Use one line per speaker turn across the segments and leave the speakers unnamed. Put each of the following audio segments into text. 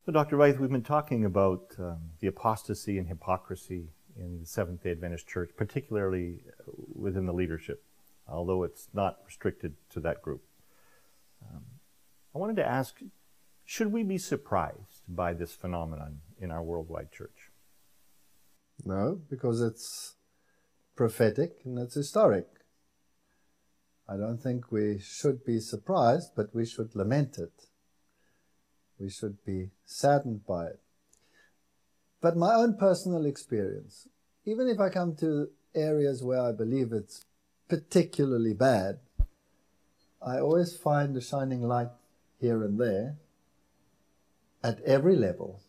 So, Dr. Veith, we've been talking about the apostasy and hypocrisy in the Seventh-day Adventist Church, particularly within the leadership, although it's not restricted to that group. I wanted to ask, should we be surprised by this phenomenon in our worldwide church?
No, because it's prophetic and it's historic. I don't think we should be surprised, but we should lament it. We should be saddened by it. But my own personal experience, even if I come to areas where I believe it's particularly bad, I always find a shining light here and there at every level.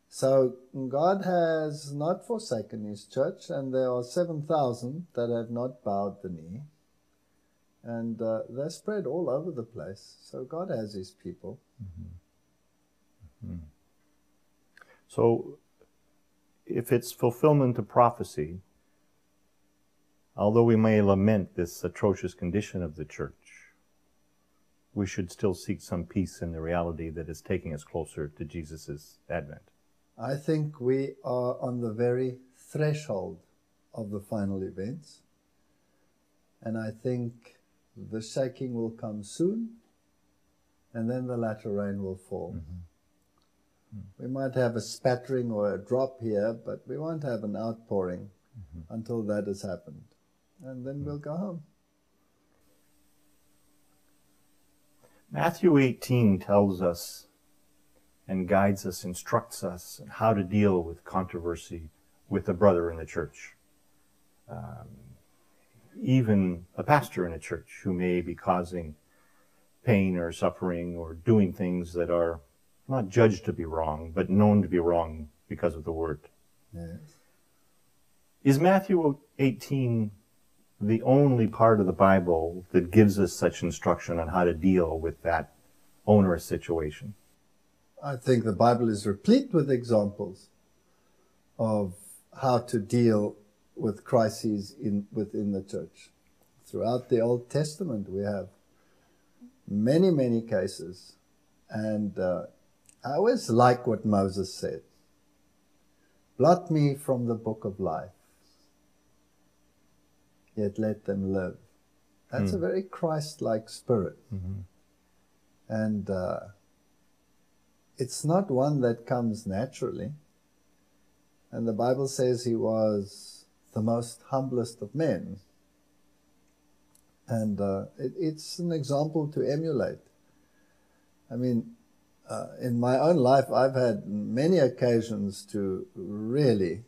So God has not forsaken his church, and there are 7,000 that have not bowed the knee. And they're spread all over the place. So God has his people.
So if it's fulfillment of prophecy, although we may lament this atrocious condition of the church, we should still seek some peace in the reality that is taking us closer to Jesus' advent.
I think we are on the very threshold of the final events. And I think the shaking will come soon, and then the latter rain will fall. We might have a spattering or a drop here, but we won't have an outpouring until that has happened. And then we'll go home.
Matthew 18 tells us and guides us, instructs us on how to deal with controversy with a brother in the church. Even a pastor in a church who may be causing pain or suffering or doing things that are not judged to be wrong, but known to be wrong because of the word.
Yes.
Is Matthew 18 the only part of the Bible that gives us such instruction on how to deal with that onerous situation?
I think the Bible is replete with examples of how to deal with crises within the church. Throughout the Old Testament, we have many, many cases. And I always like what Moses said. Blot me from the book of life, yet let them live. That's a very Christ-like spirit. And it's not one that comes naturally. And the Bible says he was the most humblest of men. And it's an example to emulate. I mean, in my own life, I've had many occasions to really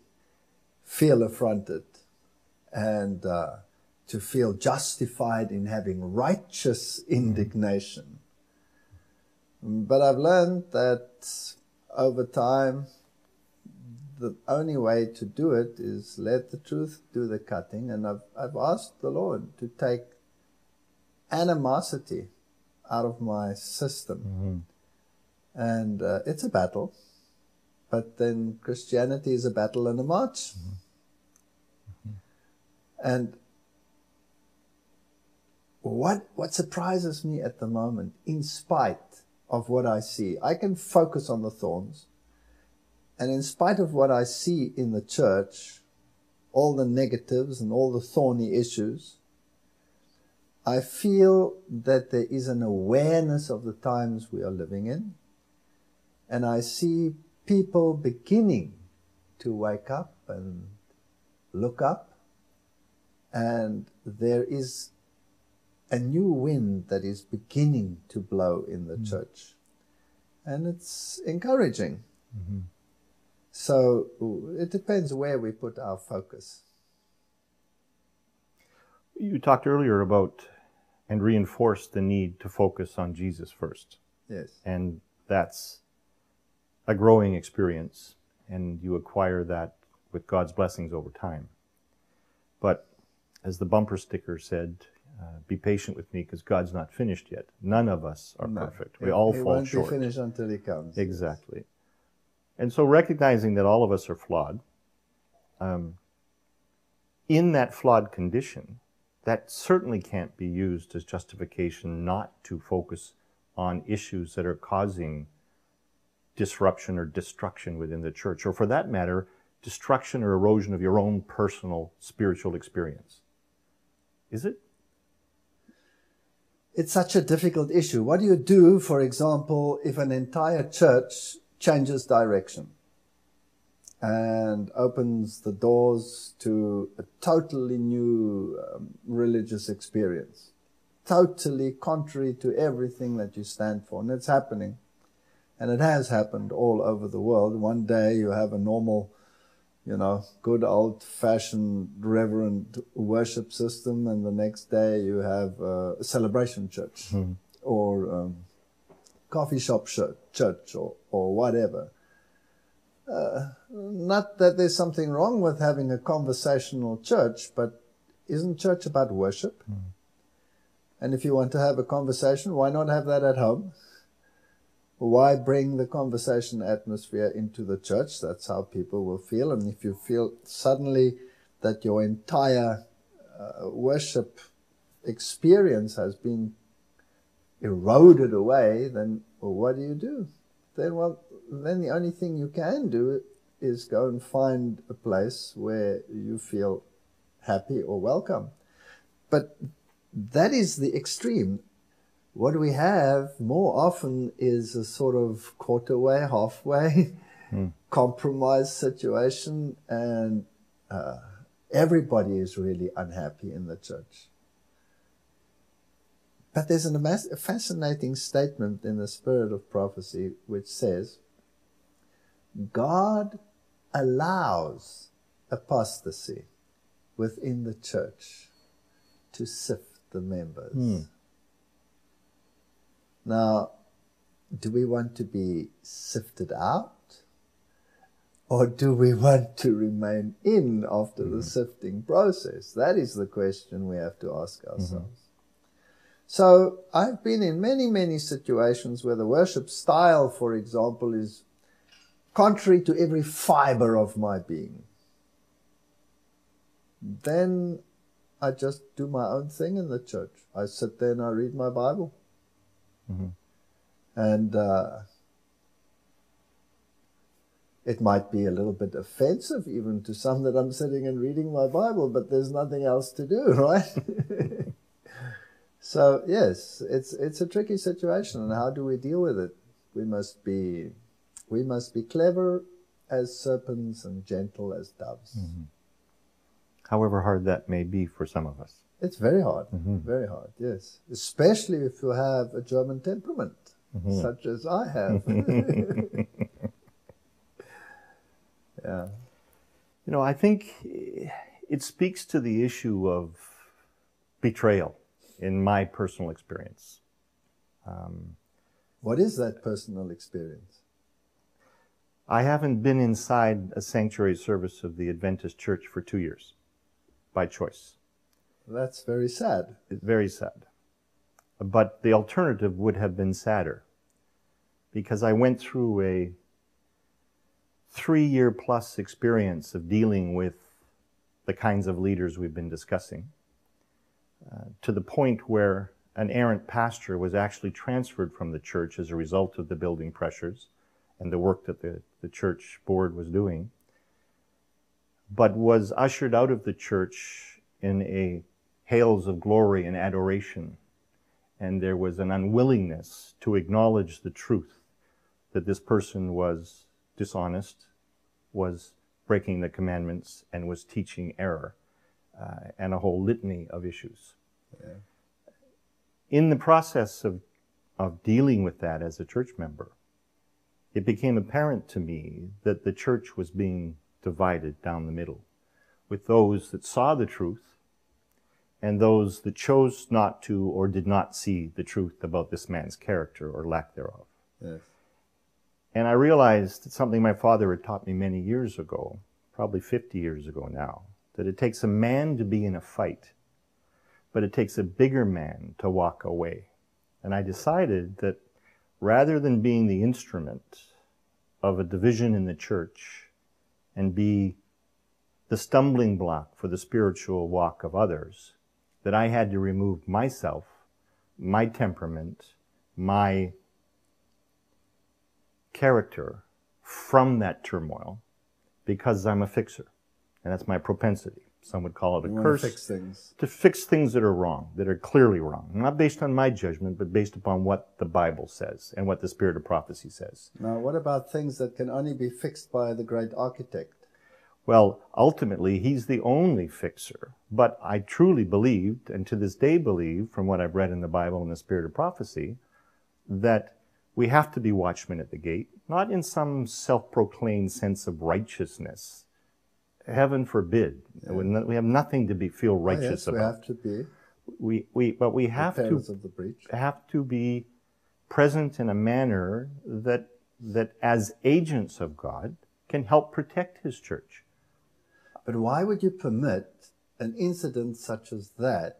feel affronted and to feel justified in having righteous indignation. But I've learned that over time, the only way to do it is let the truth do the cutting. And I've asked the Lord to take animosity out of my system. And it's a battle, but then Christianity is a battle and a march. And what surprises me at the moment, in spite of what I see, I can focus on the thorns, and in spite of what I see in the church, all the negatives and all the thorny issues, I feel that there is an awareness of the times we are living in. And I see people beginning to wake up and look up. And there is a new wind that is beginning to blow in the church. And it's encouraging. So it depends where we put our focus.
You talked earlier about and reinforced the need to focus on Jesus first.
Yes.
And that's a growing experience, and you acquire that with God's blessings over time. But as the bumper sticker said, be patient with me because God's not finished yet. None of us are perfect. We all fall short.
He won't be finished until he comes.
Exactly. And so recognizing that all of us are flawed, in that flawed condition, that certainly can't be used as justification not to focus on issues that are causing disruption or destruction within the church, or for that matter, destruction or erosion of your own personal spiritual experience. Is it?
It's such a difficult issue. What do you do, for example, if an entire church changes direction and opens the doors to a totally new religious experience, totally contrary to everything that you stand for? And it's happening. And it has happened all over the world. One day you have a normal, good old-fashioned reverent worship system, and the next day you have a celebration church or coffee shop church or whatever. Not that there's something wrong with having a conversational church, but isn't church about worship? And if you want to have a conversation, why not have that at home? Why bring the conversation atmosphere into the church? That's how people will feel. And if you feel suddenly that your entire worship experience has been eroded away, then what do? Then the only thing you can do is go and find a place where you feel happy or welcome. But that is the extreme. What we have more often is a sort of quarter-way, halfway compromise situation, and everybody is really unhappy in the church. But there's a fascinating statement in the Spirit of Prophecy which says, God allows apostasy within the church to sift the members. Now, do we want to be sifted out, or do we want to remain in after the sifting process? That is the question we have to ask ourselves. So I've been in many, many situations where the worship style, for example, is contrary to every fiber of my being. Then I just do my own thing in the church. I sit there and I read my Bible. And it might be a little bit offensive even to some that I'm sitting and reading my Bible, but there's nothing else to do, right? So yes, it's a tricky situation, and how do we deal with it? We must be clever as serpents and gentle as doves.
However hard that may be for some of us.
It's very hard, very hard, yes. Especially if you have a German temperament, such as I have. Yeah.
I think it speaks to the issue of betrayal in my personal experience.
What is that personal experience?
I haven't been inside a sanctuary service of the Adventist Church for 2 years, by choice.
That's very sad.
It's very sad. But the alternative would have been sadder, because I went through a 3-year-plus experience of dealing with the kinds of leaders we've been discussing, to the point where an errant pastor was actually transferred from the church as a result of the building pressures and the work that the church board was doing, but was ushered out of the church in a hails of glory and adoration. And there was an unwillingness to acknowledge the truth that this person was dishonest, was breaking the commandments, and was teaching error, and a whole litany of issues.
Yeah.
In the process of dealing with that as a church member, it became apparent to me that the church was being divided down the middle, with those that saw the truth and those that chose not to or did not see the truth about this man's character or lack thereof.
Yes.
And I realized something my father had taught me many years ago, probably 50 years ago now, that it takes a man to be in a fight, but it takes a bigger man to walk away. And I decided that rather than being the instrument of a division in the church and be the stumbling block for the spiritual walk of others, that I had to remove myself, my temperament, my character from that turmoil because I'm a fixer. And that's my propensity. Some would call it a curse.
Fix things.
To fix things that are wrong, that are clearly wrong. Not based on my judgment, but based upon what the Bible says and what the spirit of prophecy says.
Now, what about things that can only be fixed by the great architect?
Well, ultimately, he's the only fixer. But I truly believed, and to this day believe, from what I've read in the Bible and the spirit of prophecy, that we have to be watchmen at the gate, not in some self-proclaimed sense of righteousness. Heaven forbid. Yeah. We have nothing to feel righteous about.
We have to be.
But we have to be present in a manner that as agents of God can help protect His church.
But why would you permit an incident such as that,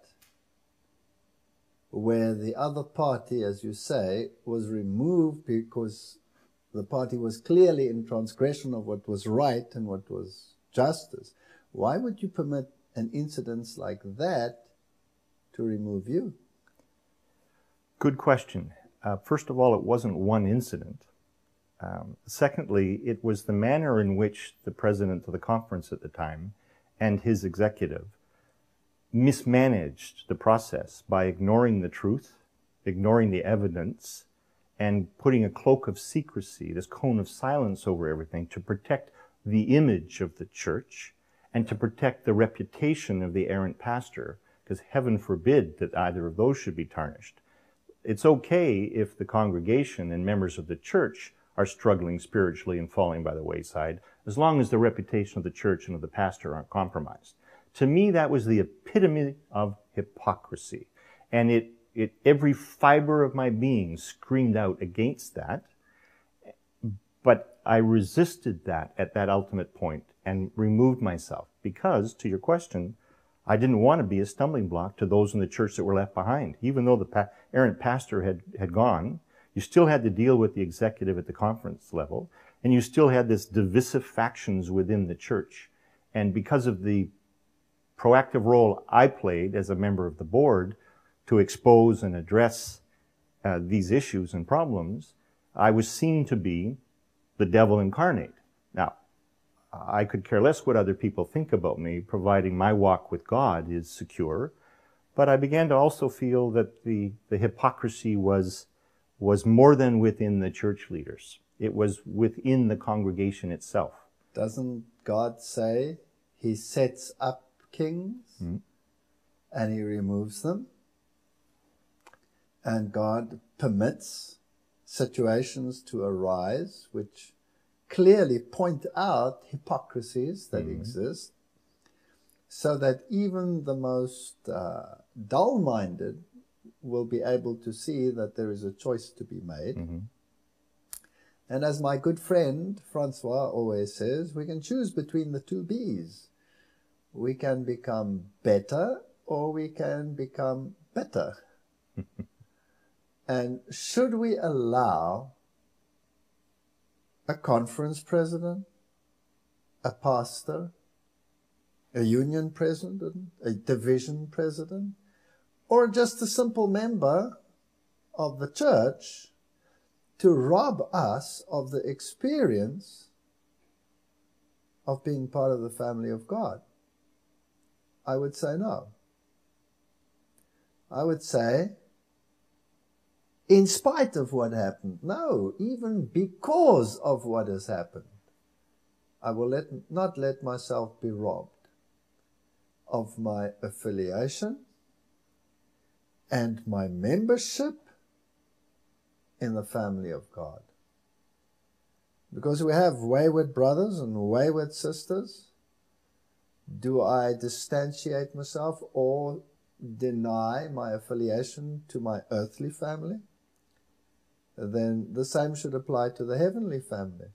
where the other party, as you say, was removed because the party was clearly in transgression of what was right and what was justice? Why would you permit an incident like that to remove you?
Good question. First of all, it wasn't one incident. Secondly, it was the manner in which the president of the conference at the time and his executive mismanaged the process by ignoring the truth, ignoring the evidence, and putting a cloak of secrecy, this cone of silence over everything to protect the image of the church and to protect the reputation of the errant pastor, because heaven forbid that either of those should be tarnished. It's okay if the congregation and members of the church are struggling spiritually and falling by the wayside, as long as the reputation of the church and of the pastor aren't compromised. To me, that was the epitome of hypocrisy. And every fiber of my being screamed out against that. But I resisted that at that ultimate point and removed myself because, to your question, I didn't want to be a stumbling block to those in the church that were left behind. Even though the errant pastor had gone, you still had to deal with the executive at the conference level, and you still had this divisive factions within the church. And because of the proactive role I played as a member of the board to expose and address these issues and problems, I was seen to be the devil incarnate. Now, I could care less what other people think about me, providing my walk with God is secure. But I began to also feel that the hypocrisy was more than within the church leaders. It was within the congregation itself.
Doesn't God say He sets up kings and He removes them? And God permits situations to arise which clearly point out hypocrisies that exist, so that even the most dull-minded will be able to see that there is a choice to be made. And as my good friend Francois always says, we can choose between the two B's. We can become better or we can become better. And should we allow a conference president, a pastor, a union president, a division president, or just a simple member of the church to rob us of the experience of being part of the family of God? I would say no. I would say, in spite of what happened, no, even because of what has happened, I will not let myself be robbed of my affiliation and my membership in the family of God. Because we have wayward brothers and wayward sisters, do I distantiate myself or deny my affiliation to my earthly family? Then the same should apply to the heavenly family.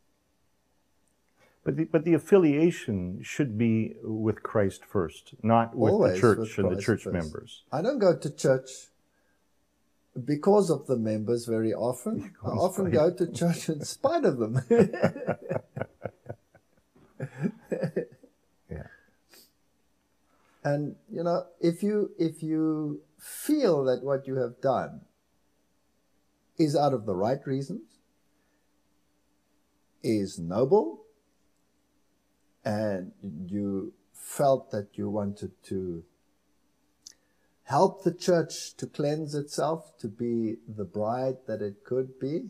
But the affiliation should be with Christ first, not with
Always
the church
with
and the
Christ
church
first.
members.
I don't go to church because of the members very often. I often go to church in spite of them.
Yeah.
And, you know, if you feel that what you have done is out of the right reasons, is noble, and you felt that you wanted to help the church to cleanse itself, to be the bride that it could be,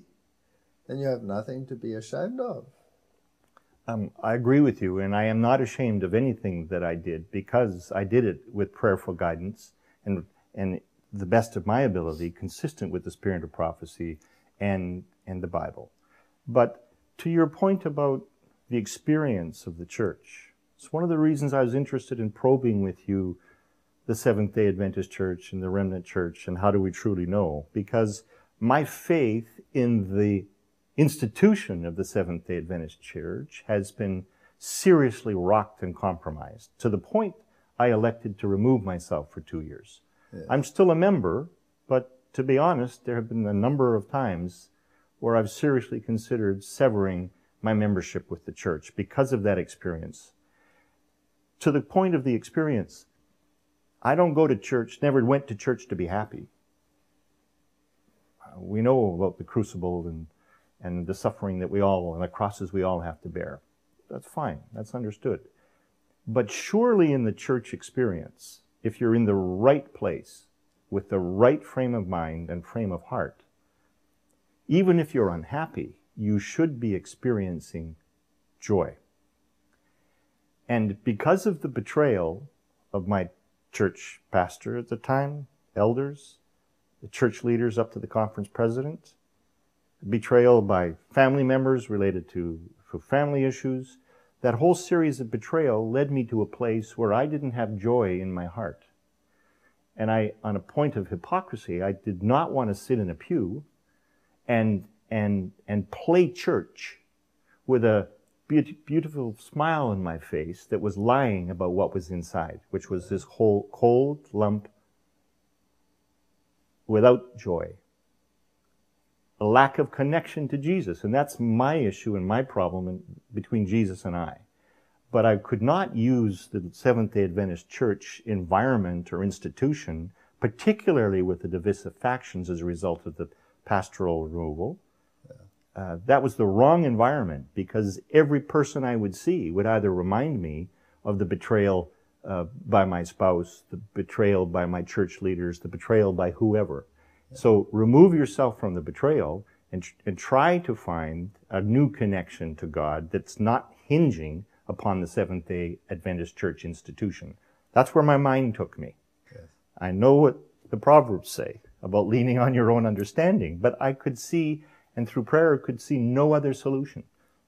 then you have nothing to be ashamed of.
I agree with you, and I am not ashamed of anything that I did, because I did it with prayerful guidance and the best of my ability, consistent with the spirit of prophecy and the Bible. But to your point about the experience of the church, it's one of the reasons I was interested in probing with you the Seventh-day Adventist Church and the Remnant Church, and how do we truly know? Because my faith in the institution of the Seventh-day Adventist Church has been seriously rocked and compromised, to the point I elected to remove myself for 2 years. Yeah. I'm still a member, but to be honest, there have been a number of times where I've seriously considered severing my membership with the church because of that experience. To the point of the experience, I don't go to church, never went to church to be happy. We know about the crucible and the suffering that we all, and the crosses we all have to bear. That's fine, that's understood. But surely in the church experience, if you're in the right place, with the right frame of mind and frame of heart, even if you're unhappy, you should be experiencing joy. And because of the betrayal of my church pastor at the time, elders, the church leaders up to the conference president, betrayal by family members related to family issues, that whole series of betrayal led me to a place where I didn't have joy in my heart. And I, on a point of hypocrisy, I did not want to sit in a pew and play church with a beautiful smile on my face that was lying about what was inside, which was this whole cold lump without joy. A lack of connection to Jesus. And that's my issue and my problem between Jesus and I. But I could not use the Seventh-day Adventist Church environment or institution, particularly with the divisive factions as a result of the pastoral removal. That was the wrong environment, because every person I would see would either remind me of the betrayal by my spouse, the betrayal by my church leaders, the betrayal by whoever. So remove yourself from the betrayal and try to find a new connection to God that's not hinging upon the Seventh-day Adventist Church institution. That's where my mind took me. Yes. I know what the Proverbs say about leaning on your own understanding, but I could see, and through prayer could see no other solution.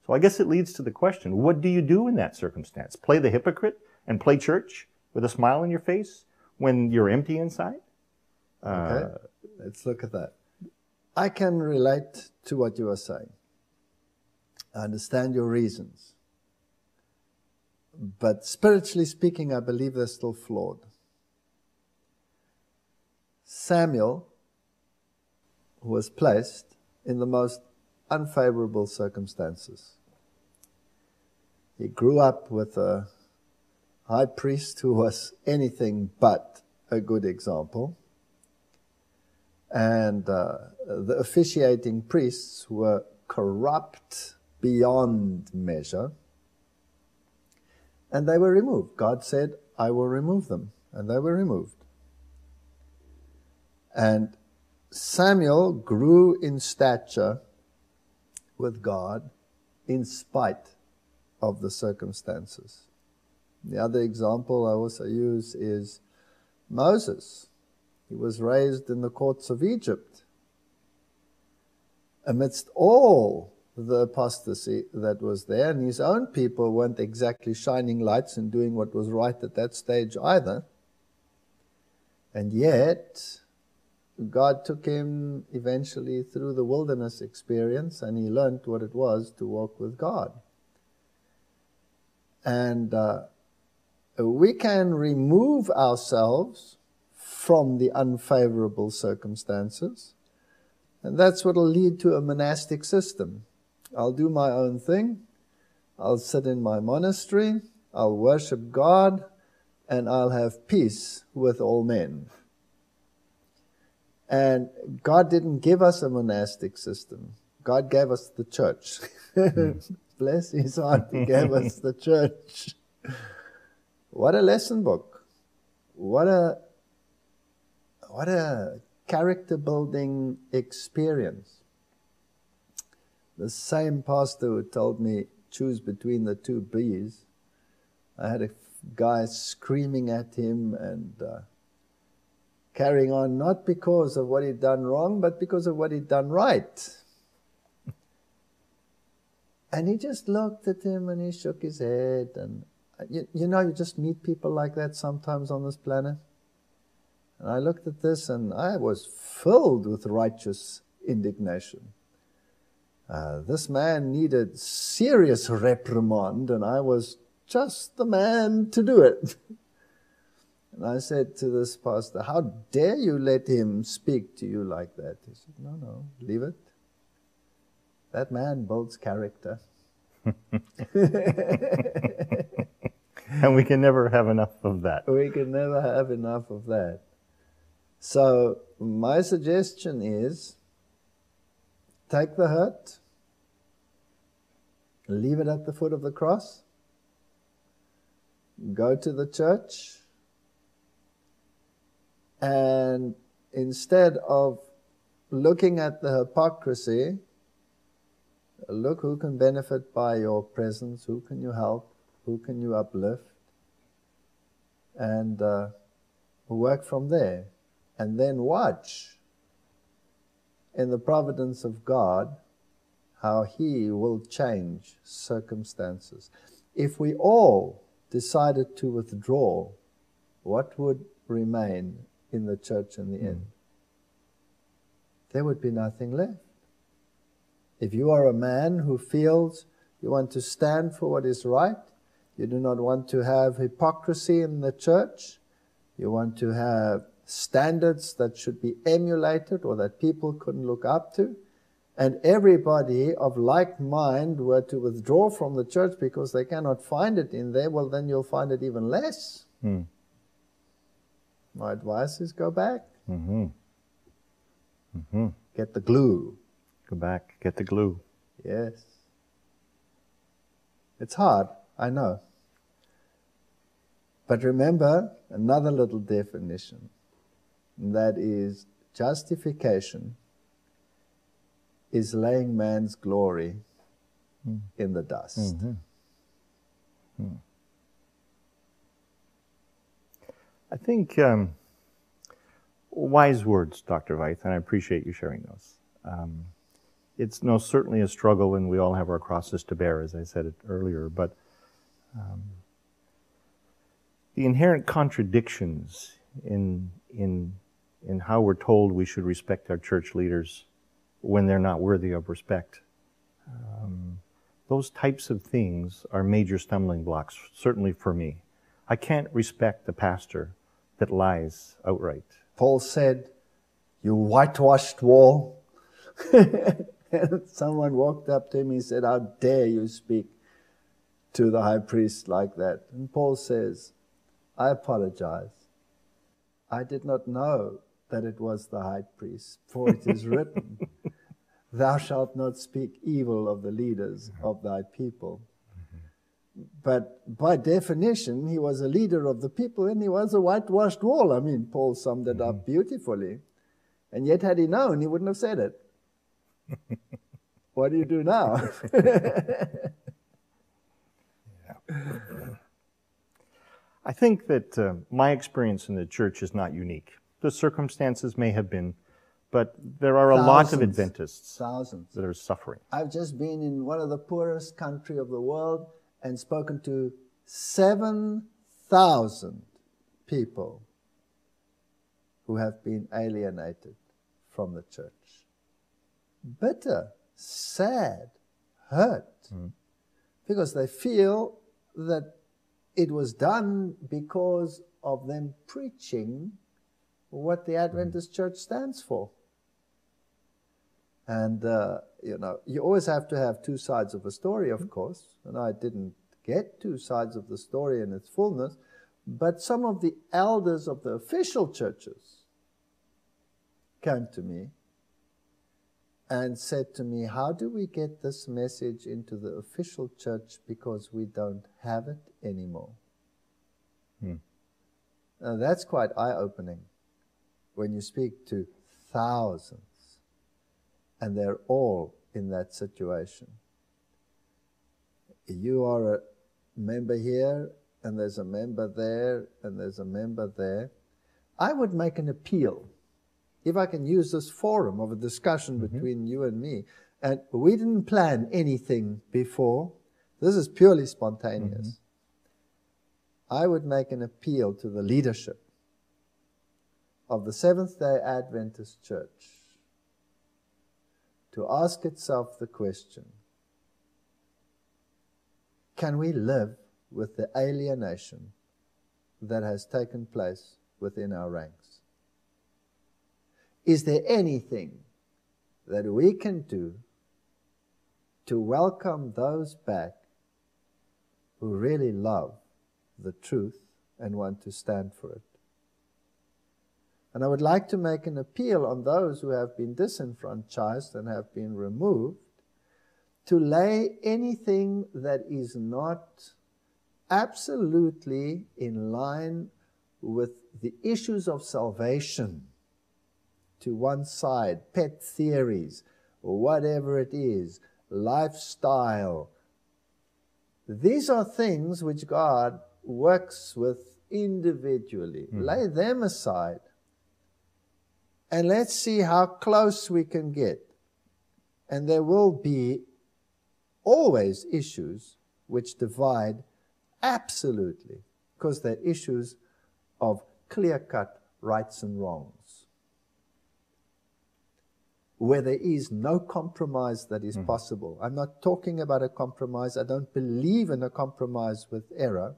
So I guess it leads to the question, what do you do in that circumstance? Play the hypocrite and play church with a smile on your face when you're empty inside?
Okay. Let's look at that. I can relate to what you are saying. I understand your reasons. But spiritually speaking, I believe they're still flawed. Samuel was placed in the most unfavorable circumstances. He grew up with a high priest who was anything but a good example. And the officiating priests were corrupt beyond measure. And they were removed. God said, I will remove them. And they were removed. And Samuel grew in stature with God in spite of the circumstances. The other example I also use is Moses. He was raised in the courts of Egypt. Amidst all the apostasy that was there, and his own people weren't exactly shining lights and doing what was right at that stage either. And yet, God took him eventually through the wilderness experience, and he learned what it was to walk with God. And we can remove ourselves from the unfavorable circumstances, and that's what will lead to a monastic system. I'll do my own thing, I'll sit in my monastery, I'll worship God, and I'll have peace with all men. And God didn't give us a monastic system. God gave us the church. Bless his heart, he gave us the church. What a lesson book. What a character building experience. The same pastor who told me choose between the two bees, I had a guy screaming at him and carrying on, not because of what he'd done wrong, but because of what he'd done right. And he just looked at him and he shook his head. And you know, you just meet people like that sometimes on this planet. And I looked at this and I was filled with righteous indignation. This man needed serious reprimand, and I was just the man to do it. And I said to this pastor, how dare you let him speak to you like that? He said, no, leave it. That man builds character.
And we can never have enough of that.
We can never have enough of that. So my suggestion is, take the hurt, leave it at the foot of the cross, go to the church, and instead of looking at the hypocrisy, look who can benefit by your presence, who can you help, who can you uplift, and work from there. And then watch in the providence of God how he will change circumstances. If we all decided to withdraw, what would remain in the church in the end? There would be nothing left. If you are a man who feels you want to stand for what is right, you do not want to have hypocrisy in the church, you want to have standards that should be emulated or that people couldn't look up to, and everybody of like mind were to withdraw from the church because they cannot find it in there, well, then you'll find it even less. My advice is go back. Get the glue.
Go back, get the glue.
Yes. It's hard, I know. But remember another little definition. And that is, justification is laying man's glory in the dust.
I think wise words, Dr. Veith, and I appreciate you sharing those. It's certainly a struggle, and we all have our crosses to bear, as I said it earlier, but the inherent contradictions in how we're told we should respect our church leaders when they're not worthy of respect. Those types of things are major stumbling blocks, certainly for me. I can't respect the pastor that lies outright.
Paul said, "You whitewashed wall." And someone walked up to him and said, "How dare you speak to the high priest like that?" And Paul says, "I apologize. I did not know that it was the high priest, for it is written, thou shalt not speak evil of the leaders of thy people." But by definition, he was a leader of the people and he was a whitewashed wall. I mean, Paul summed it up beautifully. And yet, had he known, he wouldn't have said it. What do you do now?
I think that my experience in the church is not unique. The circumstances may have been, but there are a lot of Adventists that are suffering.
I've just been in one of the poorest countries of the world and spoken to 7,000 people who have been alienated from the church. Bitter, sad, hurt, because they feel that it was done because of them preaching what the Adventist church stands for. And, you always have to have two sides of a story, of course. And I didn't get two sides of the story in its fullness. But some of the elders of the official churches came to me and said to me, how do we get this message into the official church because we don't have it anymore? Now that's quite eye-opening when you speak to thousands and they're all in that situation. You are a member here, and there's a member there, and there's a member there. I would make an appeal, if I can use this forum of a discussion between you and me, and we didn't plan anything before. This is purely spontaneous. I would make an appeal to the leadership of the Seventh-day Adventist Church to ask itself the question, can we live with the alienation that has taken place within our ranks? Is there anything that we can do to welcome those back who really love the truth and want to stand for it? And I would like to make an appeal on those who have been disenfranchised and have been removed to lay anything that is not absolutely in line with the issues of salvation to one side, pet theories, or whatever it is, lifestyle. These are things which God works with individually. Lay them aside, and let's see how close we can get. And there will be always issues which divide absolutely, because they're issues of clear-cut rights and wrongs, where there is no compromise that is possible. I'm not talking about a compromise. I don't believe in a compromise with error,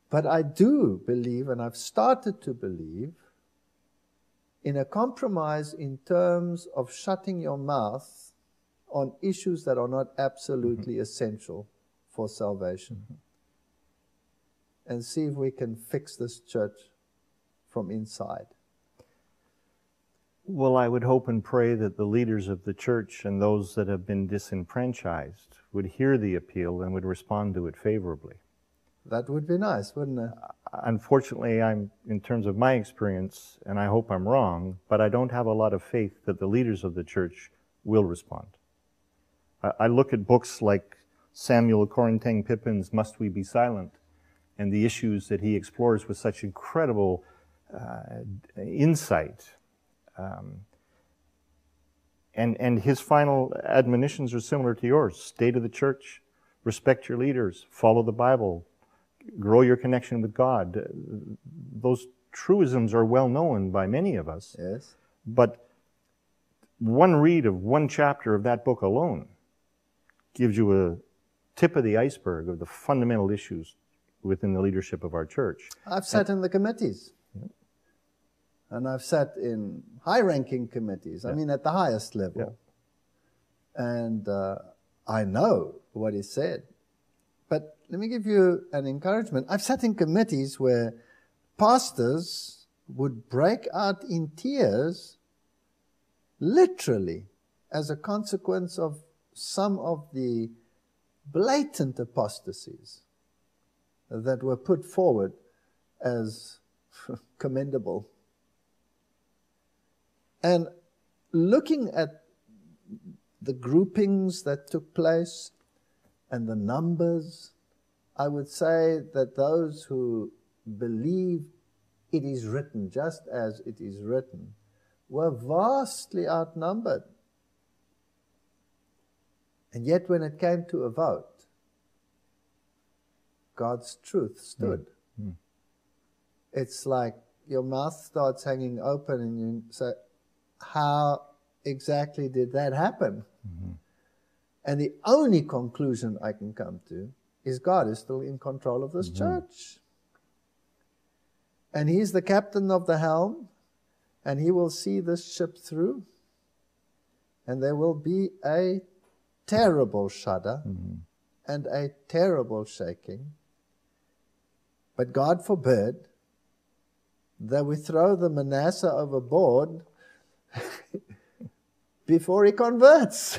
but I do believe, and I've started to believe, in a compromise in terms of shutting your mouth on issues that are not absolutely essential for salvation. And see if we can fix this church from inside.
Well, I would hope and pray that the leaders of the church and those that have been disenfranchised would hear the appeal and would respond to it favorably.
That would be nice, wouldn't it?
Unfortunately, in terms of my experience, and I hope I'm wrong, but I don't have a lot of faith that the leaders of the church will respond. I look at books like Samuel Corintang Pippin's Must We Be Silent, and the issues that he explores with such incredible insight. And his final admonitions are similar to yours. Stay to the church, respect your leaders, follow the Bible, grow your connection with God. Those truisms are well known by many of us.
Yes.
But one read of one chapter of that book alone gives you a tip of the iceberg of the fundamental issues within the leadership of our church.
I've sat in the committees. And I've sat in high-ranking committees, I mean at the highest level. And I know what is said. But let me give you an encouragement. I've sat in committees where pastors would break out in tears, literally, as a consequence of some of the blatant apostasies that were put forward as commendable. And looking at the groupings that took place and the numbers, I would say that those who believe it is written just as it is written were vastly outnumbered. And yet when it came to a vote, God's truth stood. It's like your mouth starts hanging open and you say, how exactly did that happen? And the only conclusion I can come to is God is still in control of this church. And He's the captain of the helm, and He will see this ship through. And there will be a terrible shudder and a terrible shaking. But God forbid that we throw the Manasseh overboard before he converts.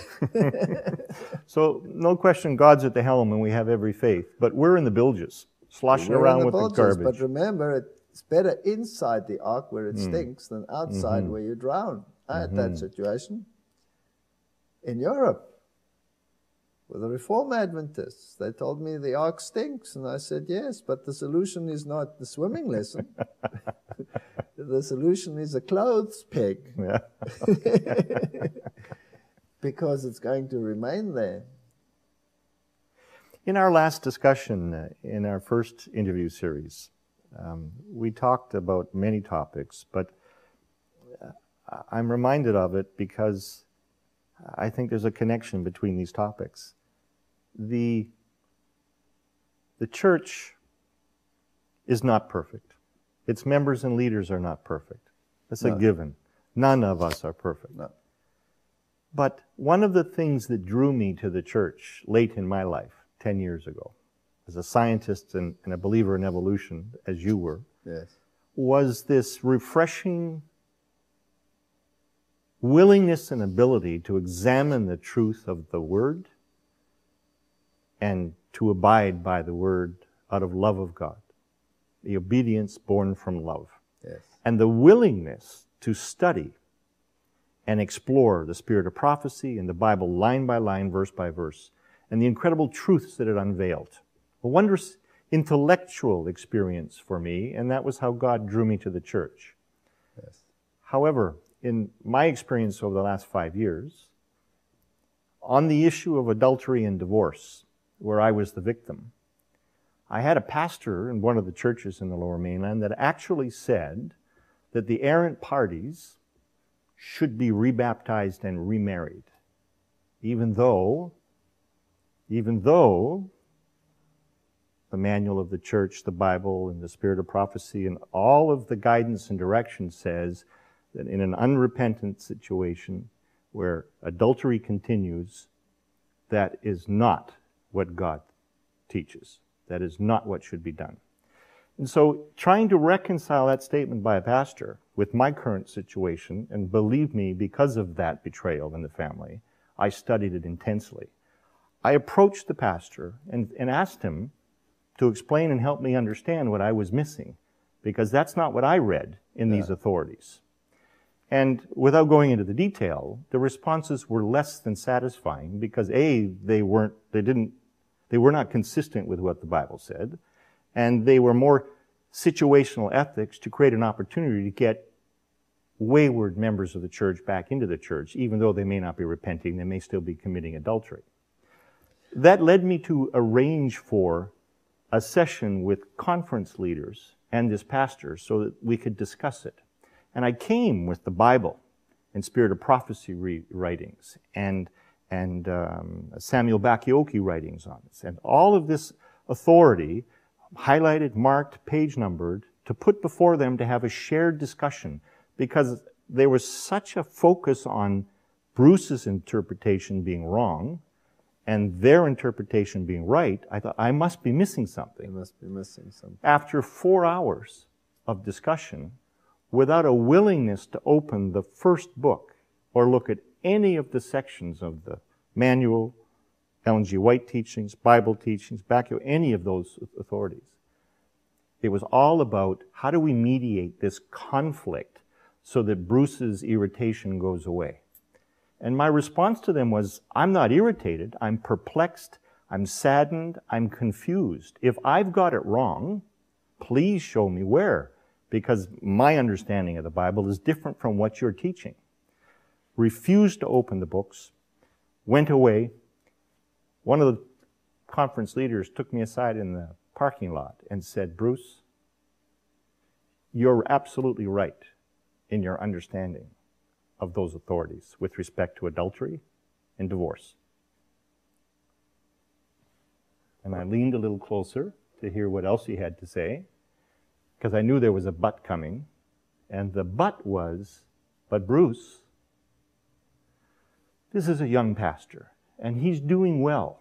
So, no question, God's at the helm and we have every faith. But we're in the bilges, sloshing
We're in
around
the
with the
bilges,
garbage.
but remember, it's better inside the ark where it stinks than outside
Mm-hmm.
where you drown. I had that situation in Europe with the Reform Adventists. They told me the ark stinks, and I said, yes, but the solution is not the swimming lesson. The solution is a clothes peg.
Yeah.
Because it's going to remain there.
In our last discussion, in our first interview series, we talked about many topics, but I'm reminded of it because I think there's a connection between these topics. The church is not perfect. Its members and leaders are not perfect. That's a given. None of us are perfect.
No.
But one of the things that drew me to the church late in my life, 10 years ago, as a scientist and a believer in evolution, as you were,
Yes.
was this refreshing willingness and ability to examine the truth of the Word and to abide by the Word out of love of God, the obedience born from love,
Yes.
and the willingness to study and explore the spirit of prophecy in the Bible line by line, verse by verse, and the incredible truths that it unveiled. A wondrous intellectual experience for me, and that was how God drew me to the church.
Yes.
However, in my experience over the last 5 years, on the issue of adultery and divorce, where I was the victim, I had a pastor in one of the churches in the Lower Mainland that actually said that the errant parties should be rebaptized and remarried, even though the manual of the church, the Bible, and the spirit of prophecy, and all of the guidance and direction says that in an unrepentant situation where adultery continues, that is not what God teaches. That is not what should be done. And so trying to reconcile that statement by a pastor with my current situation, and believe me, because of that betrayal in the family, I studied it intensely. I approached the pastor and asked him to explain and help me understand what I was missing, because that's not what I read in these authorities. And without going into the detail, the responses were less than satisfying because A, they were not consistent with what the Bible said, and they were more situational ethics to create an opportunity to get wayward members of the church back into the church, even though they may not be repenting, they may still be committing adultery. That led me to arrange for a session with conference leaders and this pastor so that we could discuss it. And I came with the Bible and Spirit of Prophecy writings and Samuel Bakioki writings on this, and all of this authority highlighted, marked, page numbered, to put before them to have a shared discussion, because there was such a focus on Bruce's interpretation being wrong and their interpretation being right. I thought, I must be missing something.
You must be missing something.
After 4 hours of discussion, without a willingness to open the first book or look at any of the sections of the manual, Ellen G. White teachings, Bible teachings, any of those authorities. It was all about how do we mediate this conflict so that Bruce's irritation goes away. And my response to them was, I'm not irritated, I'm perplexed, I'm saddened, I'm confused. If I've got it wrong, please show me where, because my understanding of the Bible is different from what you're teaching. Refused to open the books, went away. One of the conference leaders took me aside in the parking lot and said, Bruce, you're absolutely right in your understanding of those authorities with respect to adultery and divorce. And I leaned a little closer to hear what else he had to say, because I knew there was a but coming. And the but was, but Bruce, this is a young pastor, and he's doing well.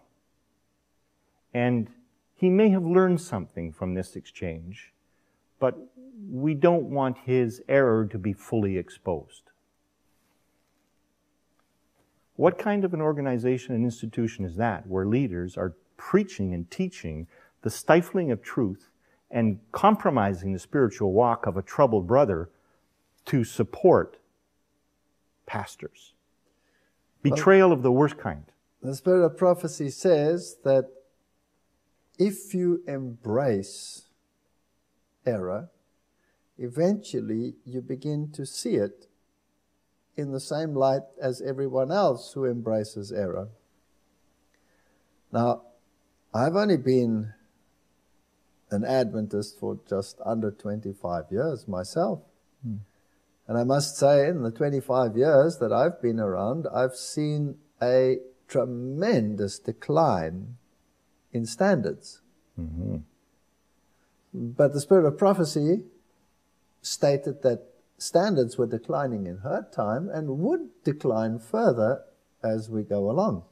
And he may have learned something from this exchange, but we don't want his error to be fully exposed. What kind of an organization and institution is that, where leaders are preaching and teaching the stifling of truth and compromising the spiritual walk of a troubled brother to support pastors? Betrayal of the worst kind.
The spirit of prophecy says that if you embrace error, eventually you begin to see it in the same light as everyone else who embraces error. Now, I've only been an Adventist for just under 25 years myself. And I must say, in the 25 years that I've been around, I've seen a tremendous decline in standards. But the spirit of prophecy stated that standards were declining in her time and would decline further as we go along.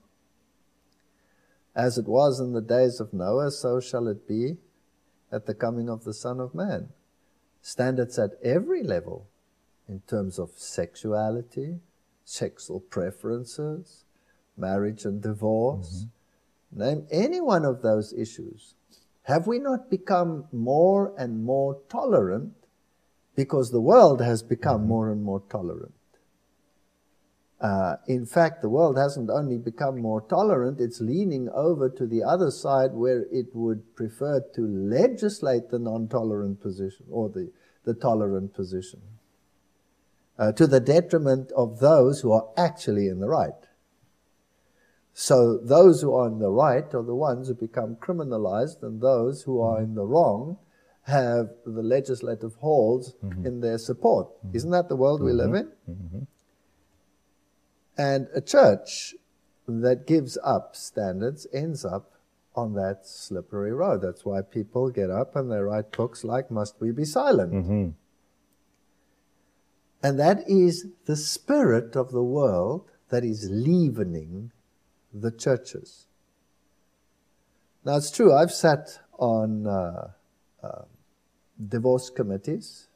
As it was in the days of Noah, so shall it be at the coming of the Son of Man. Standards at every level, in terms of sexuality, sexual preferences, marriage and divorce. Name any one of those issues. Have we not become more and more tolerant because the world has become more and more tolerant? In fact, the world hasn't only become more tolerant, it's leaning over to the other side where it would prefer to legislate the non-tolerant position or the tolerant position, to the detriment of those who are actually in the right. So those who are in the right are the ones who become criminalized, and those who are in the wrong have the legislative halls in their support. Isn't that the world we live in? And a church that gives up standards ends up on that slippery road. That's why people get up and they write books like Must We Be Silent? And that is the spirit of the world that is leavening the churches. Now, it's true, I've sat on divorce committees,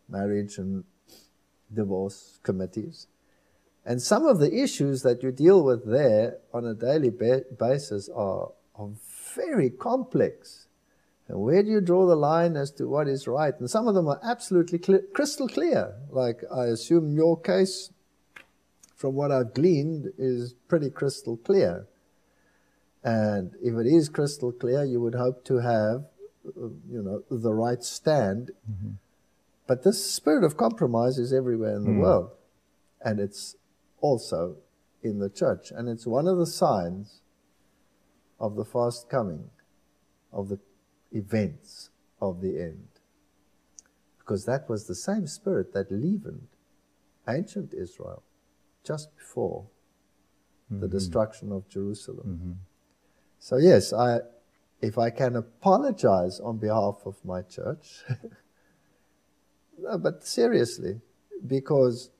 marriage and divorce committees, and some of the issues that you deal with there on a daily basis are very complex. And where do you draw the line as to what is right? And some of them are absolutely crystal clear. Like, I assume your case, from what I've gleaned, is pretty crystal clear. And if it is crystal clear, you would hope to have, the right stand. But this spirit of compromise is everywhere in the world. And it's also in the church. And it's one of the signs of the fast coming, of the events of the end. Because that was the same spirit that leavened ancient Israel just before the destruction of Jerusalem. So yes, if I can apologize on behalf of my church, no, but seriously, because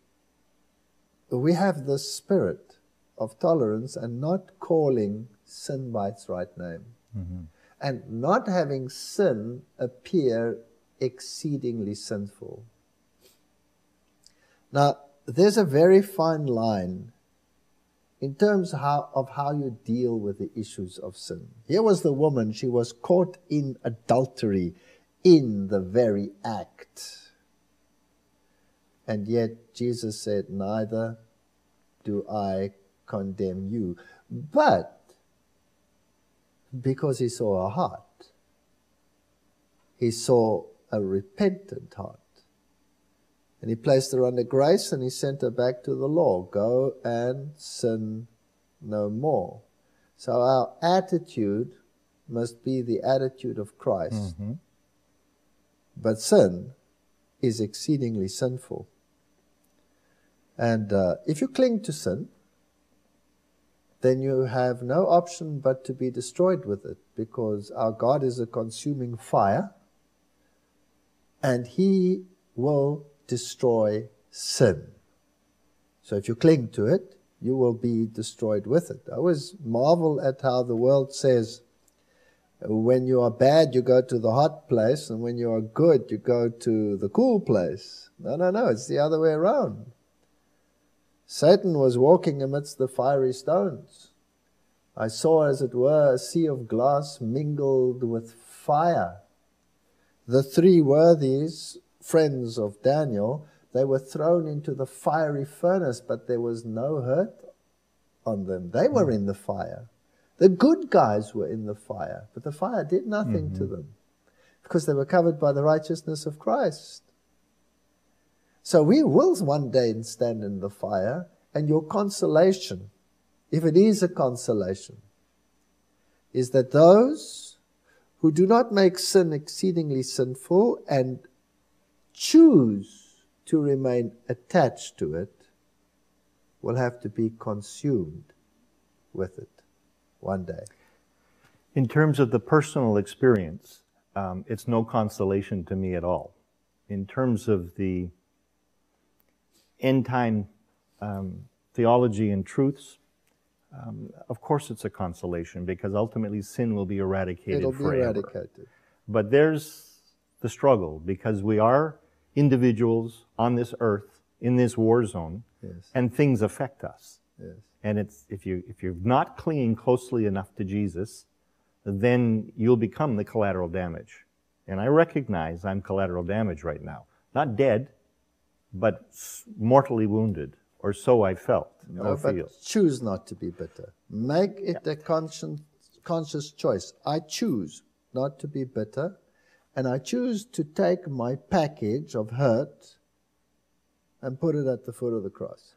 we have the spirit of tolerance and not calling sin by its right name, and not having sin appear exceedingly sinful. Now, there's a very fine line in terms of how you deal with the issues of sin. Here was the woman, she was caught in adultery in the very act. And yet Jesus said, neither do I condemn you. But because he saw a heart, he saw a repentant heart. And he placed her under grace and he sent her back to the law. Go and sin no more. So our attitude must be the attitude of Christ. But sin is exceedingly sinful. And if you cling to sin, then you have no option but to be destroyed with it, because our God is a consuming fire, and he will destroy sin. So if you cling to it, you will be destroyed with it. I always marvel at how the world says, when you are bad, you go to the hot place, and when you are good, you go to the cool place. No, it's the other way around. Satan was walking amidst the fiery stones. I saw, as it were, a sea of glass mingled with fire. The three worthies, friends of Daniel, they were thrown into the fiery furnace, but there was no hurt on them. They were in the fire. The good guys were in the fire, but the fire did nothing to them because they were covered by the righteousness of Christ. So we will one day stand in the fire, and your consolation, if it is a consolation, is that those who do not make sin exceedingly sinful and choose to remain attached to it will have to be consumed with it one day.
In terms of the personal experience, it's no consolation to me at all. In terms of the end-time theology and truths, of course it's a consolation, because ultimately sin will be eradicated forever.
It'll be eradicated.
But there's the struggle, because we are individuals on this earth, in this war zone, and things affect us. And it's if you're not clinging closely enough to Jesus, then you'll become the collateral damage. And I recognize I'm collateral damage right now. Not dead, but mortally wounded, or so I felt or feel.
But choose not to be bitter. Make it a conscious choice. I choose not to be bitter, and I choose to take my package of hurt and put it at the foot of the cross.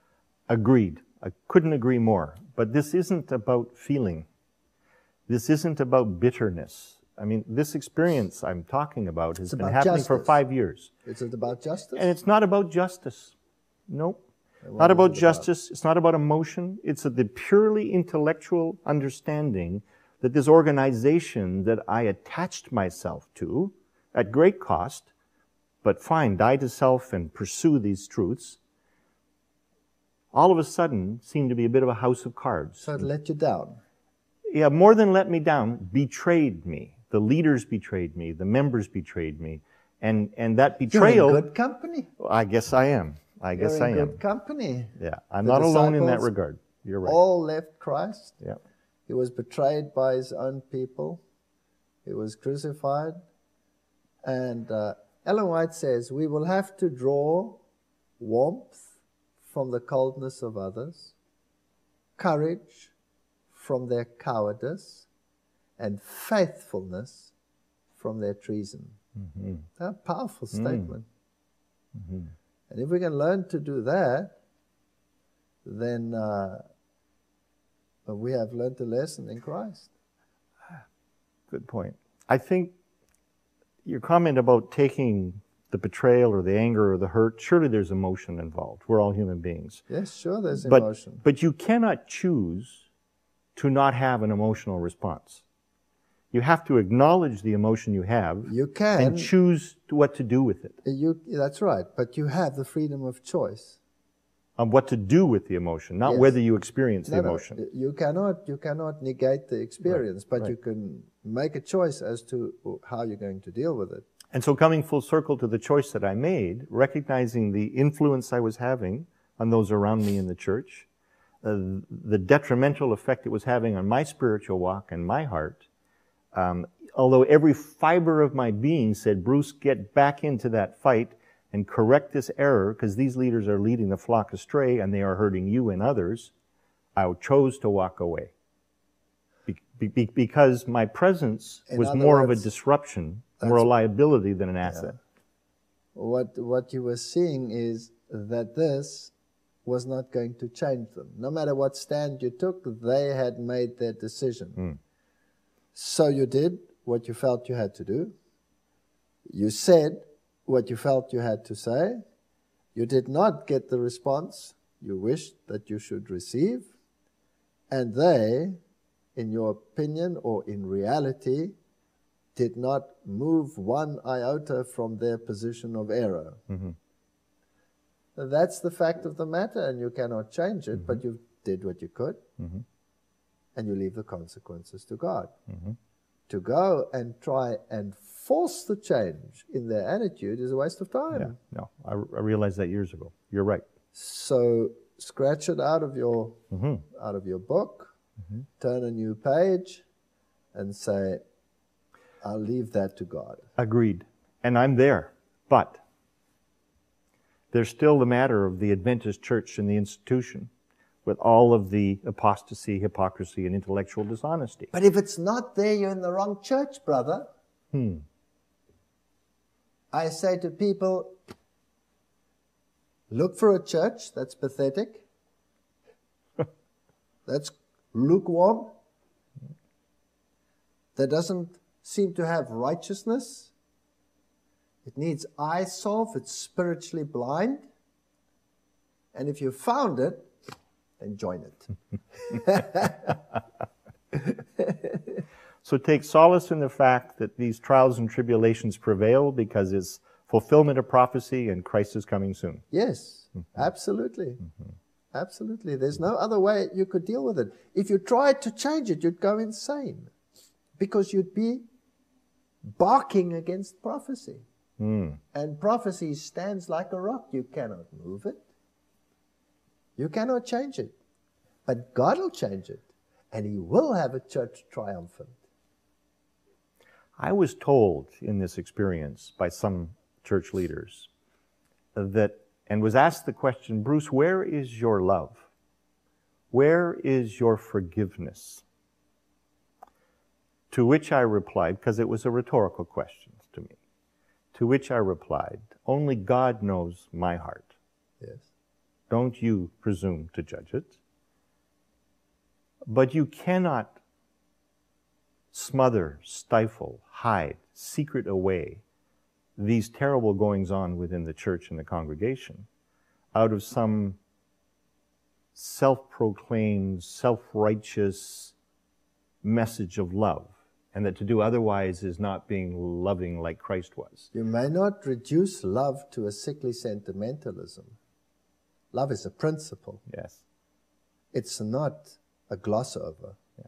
Agreed. I couldn't agree more. But this isn't about feeling. This isn't about bitterness. I mean, this experience I'm talking about has been happening for 5 years.
Is it about justice?
And it's not about justice. Nope. Not about justice. It's not about emotion. It's the purely intellectual understanding that this organization that I attached myself to at great cost, but fine, die to self and pursue these truths, all of a sudden seemed to be a bit of a house of cards.
So it let you down.
Yeah, more than let me down, betrayed me. The leaders betrayed me. The members betrayed me. And that betrayal...
You're in good company.
I guess I am. I guess I am.
You're in good company.
Yeah, I'm not alone in that regard. You're right.
All left Christ.
Yeah.
He was betrayed by his own people. He was crucified. And Ellen White says, we will have to draw warmth from the coldness of others, courage from their cowardice, and faithfulness from their treason. That's a powerful statement. And if we can learn to do that, then we have learned a lesson in Christ.
Good point. I think your comment about taking the betrayal or the anger or the hurt, surely there's emotion involved. We're all human beings.
Yes, sure, there's emotion.
But you cannot choose to not have an emotional response. You have to acknowledge the emotion you have.
You can.
And choose what to do with it.
That's right, but you have the freedom of choice.
On what to do with the emotion, not whether you experience the emotion.
You cannot negate the experience, but you can make a choice as to how you're going to deal with it.
And so coming full circle to the choice that I made, recognizing the influence I was having on those around me in the church, the detrimental effect it was having on my spiritual walk and my heart, although every fiber of my being said, Bruce, get back into that fight and correct this error, because these leaders are leading the flock astray and they are hurting you and others, I chose to walk away. Because my presence was more of a disruption, more a liability than an asset.
What you were seeing is that this was not going to change them. No matter what stand you took, they had made their decision. So you did what you felt you had to do. You said what you felt you had to say. You did not get the response you wished that you should receive. And they, in your opinion or in reality, did not move one iota from their position of error. That's the fact of the matter, and you cannot change it, but you did what you could, and you leave the consequences to God. To go and try and force the change in their attitude is a waste of time.
Yeah, no, I realized that years ago. You're right.
So scratch it out of your book, turn a new page, and say, I'll leave that to God.
Agreed. And I'm there. But there's still the matter of the Adventist church and the institution with all of the apostasy, hypocrisy, and intellectual dishonesty.
But if it's not there, you're in the wrong church, brother. I say to people, look for a church that's pathetic, that's lukewarm, that doesn't seem to have righteousness. It needs eye salve, it's spiritually blind. And if you found it, then join it.
So take solace in the fact that these trials and tribulations prevail because it's fulfillment of prophecy and Christ is coming soon.
Yes, absolutely. Absolutely. There's no other way you could deal with it. If you tried to change it, you'd go insane because you'd be barking against prophecy. And prophecy stands like a rock. You cannot move it. You cannot change it. But God will change it. And He will have a church triumphant.
I was told in this experience by some church leaders that, and was asked the question, Bruce, where is your love? Where is your forgiveness? To which I replied, because it was a rhetorical question to me, to which I replied, only God knows my heart.
Yes.
Don't you presume to judge it. But you cannot smother, stifle, hide, secret away these terrible goings-on within the church and the congregation out of some self-proclaimed, self-righteous message of love, and that to do otherwise is not being loving like Christ was.
You may not reduce love to a sickly sentimentalism. Love is a principle.
Yes.
It's not a gloss over.
Yeah.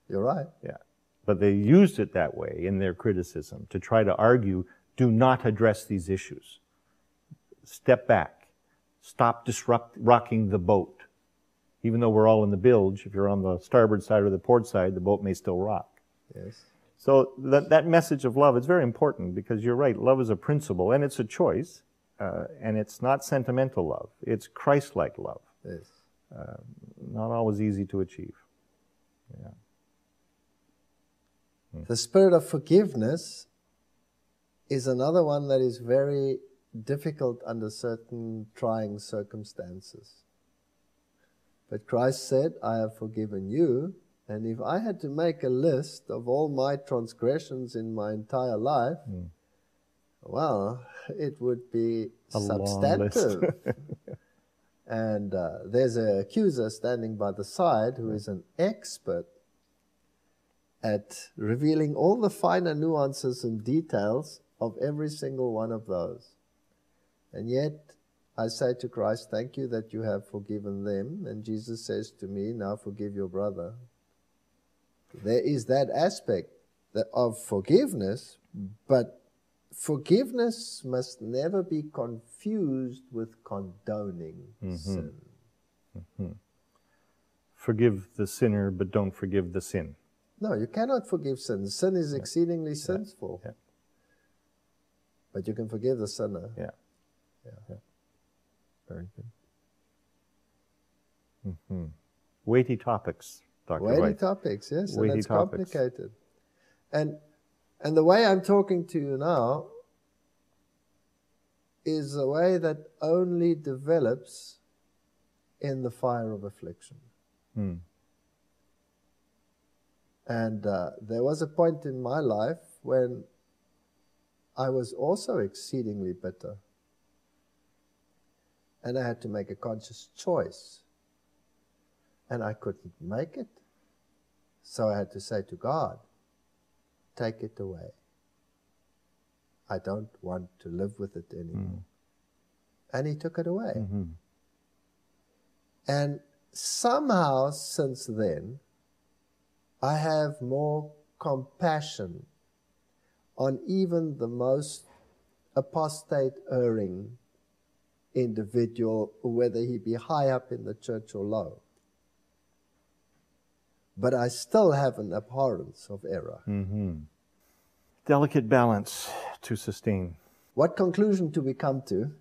You're right.
Yeah. But they used it that way in their criticism to try to argue, do not address these issues. Step back. Stop rocking the boat. Even though we're all in the bilge, if you're on the starboard side or the port side, the boat may still rock.
Yes.
So that message of love is very important because you're right, love is a principle and it's a choice, and it's not sentimental love. It's Christ-like love.
Yes.
Not always easy to achieve. Yeah.
The spirit of forgiveness is another one that is very difficult under certain trying circumstances. But Christ said, I have forgiven you, and if I had to make a list of all my transgressions in my entire life, well, it would be
a
substantive.
long list.
And there's an accuser standing by the side who is an expert at revealing all the finer nuances and details of every single one of those. And yet, I say to Christ, thank you that you have forgiven them. And Jesus says to me, now forgive your brother. There is that aspect of forgiveness, but forgiveness must never be confused with condoning sin.
Forgive the sinner, but don't forgive the sin.
No, you cannot forgive sin. Sin is exceedingly sinful.
Yeah.
But you can forgive the sinner.
Yeah. Very good. Weighty topics, Dr.
Weighty
Veith.
topics, yes,
Weighty
and it's
topics.
complicated. And the way I'm talking to you now is a way that only develops in the fire of affliction. And there was a point in my life when I was also exceedingly bitter. And I had to make a conscious choice. And I couldn't make it. So I had to say to God, take it away. I don't want to live with it anymore. And He took it away. And somehow since then, I have more compassion on even the most apostate erring individual, whether he be high up in the church or low. But I still have an abhorrence of error.
Delicate balance to sustain.
What conclusion do we come to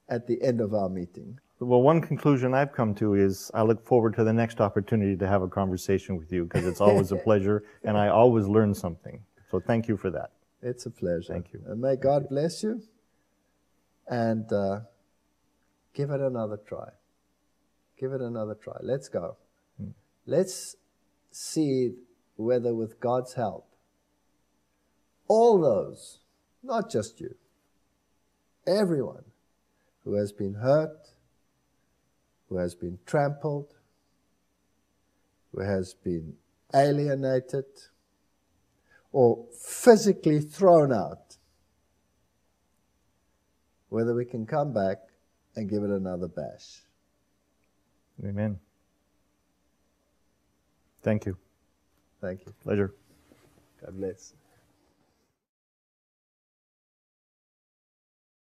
at the end of our meeting?
Well, one conclusion I've come to is I look forward to the next opportunity to have a conversation with you, because it's always a pleasure and I always learn something. So thank you for that.
It's a pleasure.
Thank you.
And may God bless you, and give it another try. Give it another try. Let's go. Let's see whether with God's help, all those, not just you, everyone who has been hurt, who has been trampled, who has been alienated, or physically thrown out, whether we can come back and give it another bash.
Amen. Thank you.
Thank you.
Pleasure.
God bless.